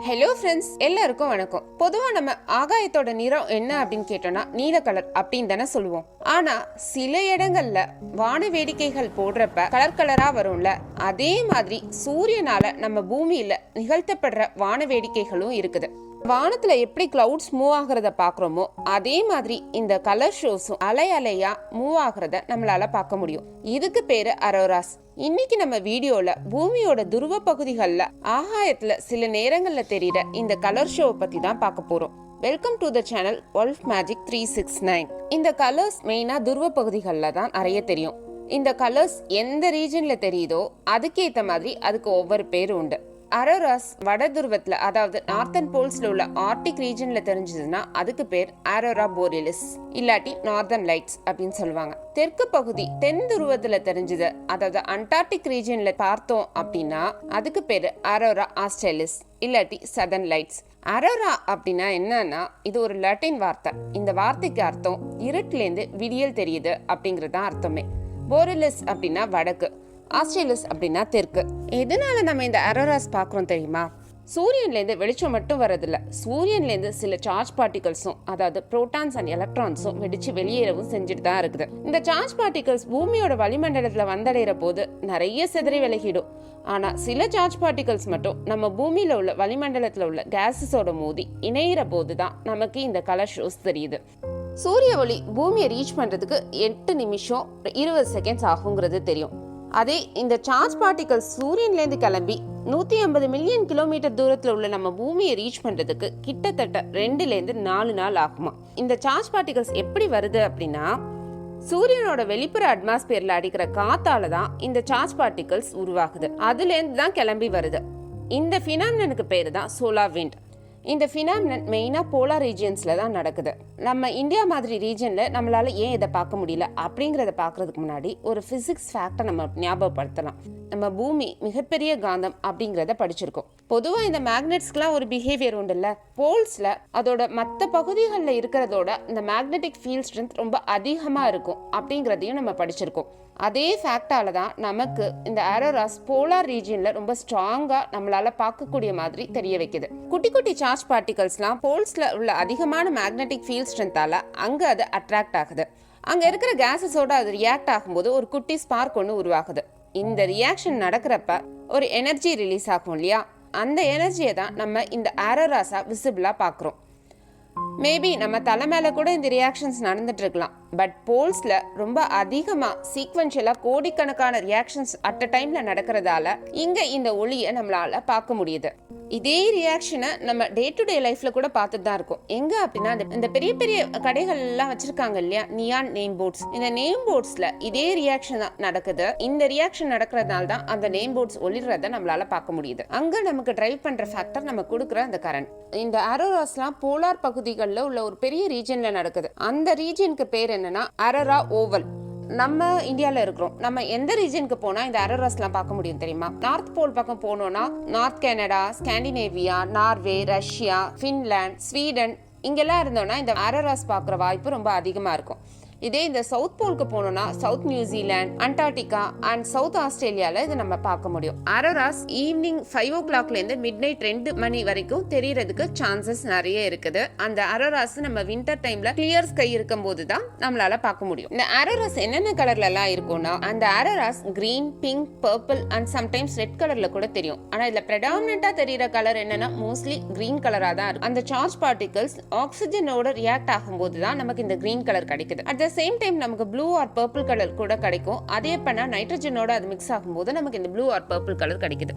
Hello friends, எல்லாருக்கும் வணக்கம். பொதுவா நம்ம ஆகாயத்தோட நிறம் என்ன அப்படின்னு கேட்டோம்னா நீல கலர் அப்படின்னு தானே சொல்லுவோம். ஆனா சில இடங்கள்ல வான வேடிக்கைகள் போடுறப்ப கலர் கலரா வரும்ல, அதே மாதிரி சூரியனால நம்ம பூமியில நிகழ்த்தப்படுற வான வேடிக்கைகளும் இருக்குது. வானத்துல எப்படி கிளவுட்ஸ் மூவ் ஆகுறத பாக்குறோமோ அதே மாதிரி இந்த கலர் ஷோஸும் அலை அலையா மூவ் ஆகுறத நம்மளால பார்க்க முடியும். இதுக்கு பேரு அரோராஸ். இன்னைக்கு நம்ம வீடியோல பூமியோட துருவ பகுதிகளில் ஆகாயத்துல சில நேரங்கள்ல தெரியுற இந்த கலர் ஷோ பத்தி தான் பார்க்க போறோம். Welcome to the channel wolfmagic369. இந்த கலர்ஸ் மெயினா துருவ பகுதிகளில் தான் நிறைய தெரியும். இந்த கலர்ஸ் எந்த ரீஜன்ல தெரியுதோ அதுக்கேற்ற மாதிரி அதுக்கு ஒவ்வொரு பேரு உண்டு. அரோராஸ் வட துருவத்துல, அதாவது நார்த்தன் போல்ஸ்ல உள்ள ஆர்டிக் ரீஜன்ல தெரிஞ்சதுன்னா அதுக்கு பேர் ஆரோரா போரொலிஸ், இல்லாட்டி நார்தன் லைட்ஸ் அப்படின்னு சொல்லுவாங்க. தெற்கு பகுதி தென் துருவத்துல தெரிஞ்சது, அதாவது அண்டார்டிக் ரீஜன்ல பார்த்தோம் அப்படின்னா அதுக்கு பேரு ஆரோரா ஆஸ்ட்ரேலிஸ், இல்லாட்டி சதர்ன் லைட்ஸ். அரோரா அப்படின்னா என்னன்னா, இது ஒரு லாட்டின் வார்த்தை. இந்த வார்த்தைக்கு அர்த்தம் இருட்டிலேருந்து விடியல் தெரியுது அப்படிங்கிறது தான் அர்த்தமே. போரொலிஸ் அப்படின்னா வடக்கு, ஆஸ்ட்ரேலிஸ் அப்படின்னா தெற்கு. எதனால நம்ம இந்த அரோராஸ் பார்க்குறோம் தெரியுமா? சூரியன்லேருந்து வெளிச்சம் மட்டும் வரதில்ல, சூரியன்லேருந்து சில சார்ஜ் பார்ட்டிகல்ஸும், அதாவது புரோட்டான்ஸ் அண்ட் எலக்ட்ரான்ஸும் வெடிச்சு வெளியேறவும் செஞ்சுட்டு தான் இருக்குது. இந்த சார்ஜ் பார்ட்டிகல்ஸ் பூமியோட வளிமண்டலத்தில் வந்தடைகிற போது நிறைய சிதறி விலகிடும். ஆனால் சில சார்ஜ் பார்ட்டிகல்ஸ் மட்டும் நம்ம பூமியில் உள்ள வளிமண்டலத்தில் உள்ள கேஸஸோட மோதி இணையிற போது தான் நமக்கு இந்த கலர் ஷோஸ் தெரியுது. சூரிய ஒளி பூமியை ரீச் பண்ணுறதுக்கு 8 நிமிஷம் 20 செகண்ட்ஸ் ஆகுங்கிறது தெரியும். அதே இந்த சார்ஜ் பார்ட்டிகல்ஸ் சூரியன்லேருந்து கிளம்பி 150 மில்லியன் கிலோமீட்டர் தூரத்தில் உள்ள நம்ம பூமியை ரீச் பண்ணுறதுக்கு கிட்டத்தட்ட 2-4 நாள் ஆகுமா. இந்த சார்ஜ் பார்ட்டிகல்ஸ் எப்படி வருது அப்படின்னா, சூரியனோட வெளிப்புற அட்மாஸ்பியர்ல அடிக்கிற காத்தால தான் இந்த சார்ஜ் பார்ட்டிகல்ஸ் உருவாகுது. அதுலேருந்து தான் கிளம்பி வருது. இந்த ஃபினாமினனுக்கு பேரு தான் சோலார் விண்ட். இந்த ஃபினாமினன் மெயினாக போலார் ரீஜியன்ஸில் தான் நடக்குது. நம்ம இந்தியா மாதிரி ரீஜனில் நம்மளால ஏன் இதை பார்க்க முடியல அப்படிங்கிறத பார்க்கறதுக்கு முன்னாடி ஒரு ஃபிசிக்ஸ் ஃபேக்டை நம்ம ஞாபகப்படுத்தலாம். நம்ம பூமி மிகப்பெரிய காந்தம் அப்படிங்கிறத படிச்சிருக்கோம். பொதுவாக இந்த மேக்னெட்ஸ்க்குலாம் ஒரு பிஹேவியர் உண்டுல்ல. போல்ஸில் அதோட மற்ற பகுதிகளில் இருக்கிறதோட இந்த மேக்னெட்டிக் ஃபீல்ட் ஸ்ட்ரென்த் ரொம்ப அதிகமாக இருக்கும் அப்படிங்கிறதையும் நம்ம படிச்சிருக்கோம். அதே ஃபேக்டால தான் நமக்கு இந்த அரோராஸ் போலார் ரீஜியன்ல ரொம்ப ஸ்ட்ராங்கா நம்மளால பார்க்கக்கூடிய மாதிரி தெரிய வைக்குது. குட்டி குட்டி சார்ஜ் பார்ட்டிகல்ஸ்லாம் போல்ஸ்ல உள்ள அதிகமான மேக்னெட்டிக் ஃபீல்ட் ஸ்ட்ரென்த்தால அங்க அது அட்ராக்ட் ஆகுது. அங்க இருக்கிற கேஸஸோட அது ரியாக்ட் ஆகும்போது ஒரு குட்டி ஸ்பார்க் ஒன்று உருவாகுது. இந்த ரியாக்ஷன் நடக்கிறப்ப ஒரு எனர்ஜி ரிலீஸ் ஆகும் இல்லையா, அந்த எனர்ஜியை தான் நம்ம இந்த அரோராஸா விசிபிளா பார்க்குறோம். மேபி நம்ம தலை மேல கூட இந்த ரியாக்ஷன்ஸ் நடந்துட்டு இருக்கலாம். பட் போல்ஸ்ல ரொம்ப அதிகமா சீக்வென்ஷியலா கோடிக்கணக்கான ரியாக்ஷன்ஸ் அட் அ டைம்ல நடக்கிறதால இங்க இந்த ஒளியை நம்மளால பார்க்க முடியுது. இதே ரியாக்ஷனை நம்ம டே டு டே லைஃப்ல கூட பார்த்துட்டு தான் இருக்கோம். எங்க அப்படின்னா, இந்த பெரிய பெரிய கடைகள் எல்லாம் வச்சிருக்காங்க இல்லையா, நியான் நேம் போர்ட்ஸ். இந்த நேம் போர்ட்ஸ்ல இதே ரியாக்ஷன் தான் நடக்குது. இந்த ரியாக்ஷன் நடக்கிறதுனால தான் அந்த நேம் போர்ட்ஸ் ஒளிர்றத நம்மளால பார்க்க முடியுது. அங்க நமக்கு டிரைவ் பண்ற ஃபேக்டர் நம்ம கொடுக்குற அந்த கரண்ட். இந்த அரோராஸ்லாம் போலார் பகுதிகளில் உள்ள ஒரு பெரிய ரீஜன்ல நடக்குது. அந்த ரீஜனுக்கு பேர் என்னன்னா அரோரா ஓவல். நம்ம இந்தியாவில் இருக்கிறோம். நம்ம எந்த ரீஜனுக்கு போனா இந்த அரோராஸ்லாம் பார்க்க முடியும் தெரியுமா? நார்த் போல் பக்கம் போனோம்னா north Canada, Scandinavia, Norway, Russia, Finland, Sweden இங்கெல்லாம் இருந்தோம்னா இந்த அரோராஸ் பார்க்குற வாய்ப்பு ரொம்ப அதிகமா இருக்கும். இதே இந்த சவுத் போலுக்கு போனோம்னா south New Zealand, Antarctica and south ஆஸ்திரேலியால இதை நம்ம பார்க்க முடியும். Auroras evening 5 o'clock mid night 2 மணி வரைக்கும் தெரியறதுக்கு சான்சஸ் நிறைய இருக்குது. அந்த அரோராஸ் நம்ம வின்டர் டைம்ல கிளியர் ஸ்கை இருக்கும் போது தான் நம்மளால பார்க்க முடியும். இந்த அரோராஸ் என்னென்ன கலர்ல எல்லாம் இருக்கும்னா, அந்த auroras green, pink, purple and sometimes red கலர்ல கூட தெரியும். ஆனா இதுல பிரெடாமினன்ட்டா தெரியுற கலர் என்னன்னா மோஸ்ட்லி கிரீன் கலரா தான் இருக்கும். அந்த சார்ஜ் பார்ட்டிகல்ஸ் ஆக்சிஜனோட ரியாக்ட் ஆகும்போது தான் நமக்கு இந்த கிரீன் கலர் கிடைக்குது. அட் த சேம் டைம் நமக்கு ப்ளூ ஆர் பர்பிள் கலர் கூட கிடைக்கும். அதே பண்ணா நைட்ரஜனோட அது மிக்ஸ் ஆகும்போது நமக்கு இந்த ப்ளூ ஆர் பர்பிள் கலர் கிடைக்குது.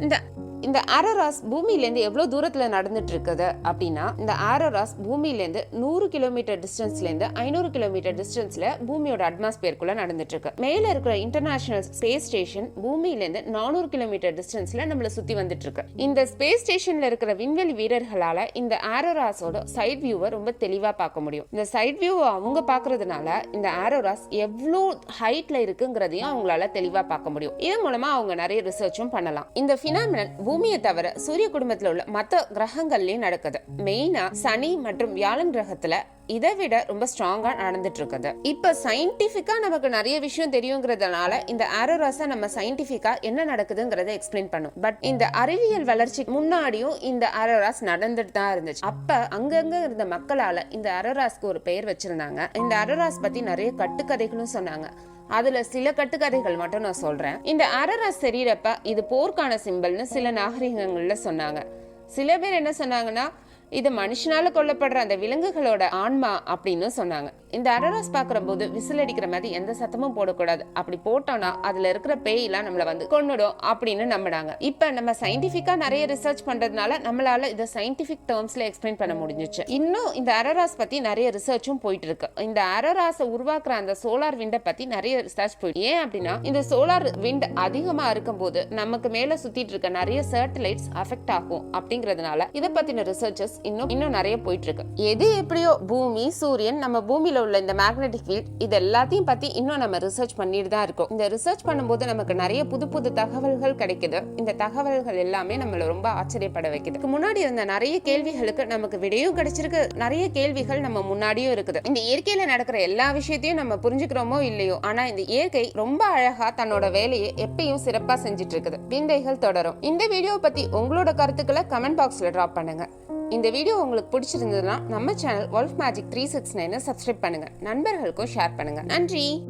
இந்த அரோராஸ் பூமியிலேருந்து எவ்வளவு தூரத்துல நடந்துட்டு இருக்குது அப்படின்னா, இந்த அரோராஸ் பூமியிலேருந்து 100 கிலோமீட்டர் டிஸ்டன்ஸ்லேருந்து 500 கிலோமீட்டர் டிஸ்டன்ஸ்ல பூமியோட அட்மாஸ்பியருக்குள்ள நடந்துட்டு இருக்கு. மேல இருக்கிற இன்டர்நேஷனல் ஸ்பேஸ் ஸ்டேஷன் பூமியிலேருந்து 400 கிலோமீட்டர் டிஸ்டன்ஸ்ல நம்மள சுத்தி வந்துட்டு இருக்கு. இந்த ஸ்பேஸ் ஸ்டேஷன்ல இருக்கிற விண்வெளி வீரர்களால இந்த அரோராஸோட சைட் வியூவை ரொம்ப தெளிவா பார்க்க முடியும். இந்த சைட் வியூவை அவங்க பாக்குறதுனால இந்த அரோராஸ் எவ்வளோ ஹைட்ல இருக்குங்கிறதையும் அவங்களால தெளிவா பார்க்க முடியும். இது மூலமா அவங்க நிறைய ரிசர்ச்சும் பண்ணலாம். இந்த ஃபினாமினன் பூமியை தவிர சூரிய குடும்பத்தில் உள்ள மற்ற கிரகங்கள்லயும் நடக்குது. மெயினா சனி மற்றும் வியாழன் கிரகத்துல இதை விட ரொம்ப ஸ்ட்ராங்கா நடந்துட்டு இருக்குது. இப்ப சயின்டிபிக்கா நமக்கு நிறைய விஷயம் தெரியுங்கிறதுனால இந்த ஆரோராஸை நம்ம சயின்டிபிக்கா என்ன நடக்குதுங்கிறத எக்ஸ்பிளைன் பண்ணும். பட் இந்த அறிவியல் வளர்ச்சிக்கு முன்னாடியும் இந்த ஆரோராஸ் நடந்துட்டு தான் இருந்துச்சு. அப்ப அங்கங்க இருந்த மக்களால இந்த ஆரோராஸ்க்கு ஒரு பெயர் வச்சிருந்தாங்க. இந்த ஆரோராஸ் பத்தி நிறைய கட்டுக்கதைகளும் சொன்னாங்க. அதுல சில கட்டுக்கதைகள் மட்டும் நான் சொல்றேன். இந்த ஆரோராஸ் தெரியறப்ப இது போர்க்கான சிம்பல்னு சில நாகரிகங்கள்ல சொன்னாங்க. சில பேர் என்ன சொன்னாங்கன்னா இது மனுஷனால கொல்லப்படுற அந்த விலங்குகளோட ஆன்மா அப்படின்னு சொன்னாங்க. இந்த ஆரோராஸ் பாக்குற போது விசில் அடிக்கிற மாதிரி எந்த சத்தமும் போடக்கூடாது. அப்படி போட்டோம்னா அதுல இருக்கிற பேயெல்லாம் நம்மள வந்து கொன்னுடும் அப்படின்னு நம்பினாங்க. இப்ப நம்ம சயின்டிபிக்கா நிறைய ரிசர்ச் பண்றதுனால நம்மளால இதை சயின்டிபிக் டேர்ம்ஸ்ல எக்ஸ்பிளைன் பண்ண முடிஞ்சிச்சு. இன்னும் இந்த ஆரோராஸ் பத்தி நிறைய ரிசர்ச்சும் போயிட்டு இருக்கு. இந்த ஆரோராஸை உருவாக்குற அந்த சோலார் விண்டை பத்தி நிறைய ரிசர்ச் போயிட்டு. ஏன் அப்படின்னா இந்த சோலார் விண்ட் அதிகமா இருக்கும் போது நமக்கு மேல சுத்திட்டு இருக்க நிறைய சேட்டலைட்ஸ் அஃபெக்ட் ஆகும் அப்படிங்கறதுனால இதை பத்தின ரிசர்ச்சஸ் இன்னும் நிறைய போயிட்டு இருக்கு. எது எப்படியோ பூமி, சூரியன், நம்ம பூமியில உள்ள இந்த மேக்னெட்டிக் ஃபீல்ட் இது எல்லாத்தையும் பத்தி இன்னும் நம்ம ரிசர்ச் பண்ணிட்டு தான் இருக்கோம். இந்த ரிசர்ச் பண்ணும்போது நமக்கு நிறைய புது புது தகவல்கள் கிடைக்குது. இந்த தகவல்கள் எல்லாமே நம்மள ரொம்ப ஆச்சரியப்பட வைக்குது. முன்னாடி இருந்த நிறைய கேள்விகளுக்கு நமக்கு விடையும் கிடைச்சிருக்கு. நிறைய கேள்விகள் நம்ம முன்னாடியும் இருக்குது. இந்த இயற்கையில நடக்கிற எல்லா விஷயத்தையும் நம்ம புரிஞ்சுக்கிறோமோ இல்லையோ, ஆனா இந்த இயற்கை ரொம்ப அழகா தன்னோட வேலையை எப்பயும் சிறப்பா செஞ்சுட்டு இருக்குது. விந்தைகள் தொடரும். இந்த வீடியோ பத்தி உங்களோட கருத்துக்களை கமெண்ட் பாக்ஸ்ல டிராப் பண்ணுங்க. இந்த வீடியோ உங்களுக்கு பிடிச்சிருந்ததுன்னா நம்ம சேனல் wolfmagic369 சப்ஸ்கிரைப் பண்ணுங்க. நண்பர்களுக்கும் ஷேர் பண்ணுங்க. நன்றி.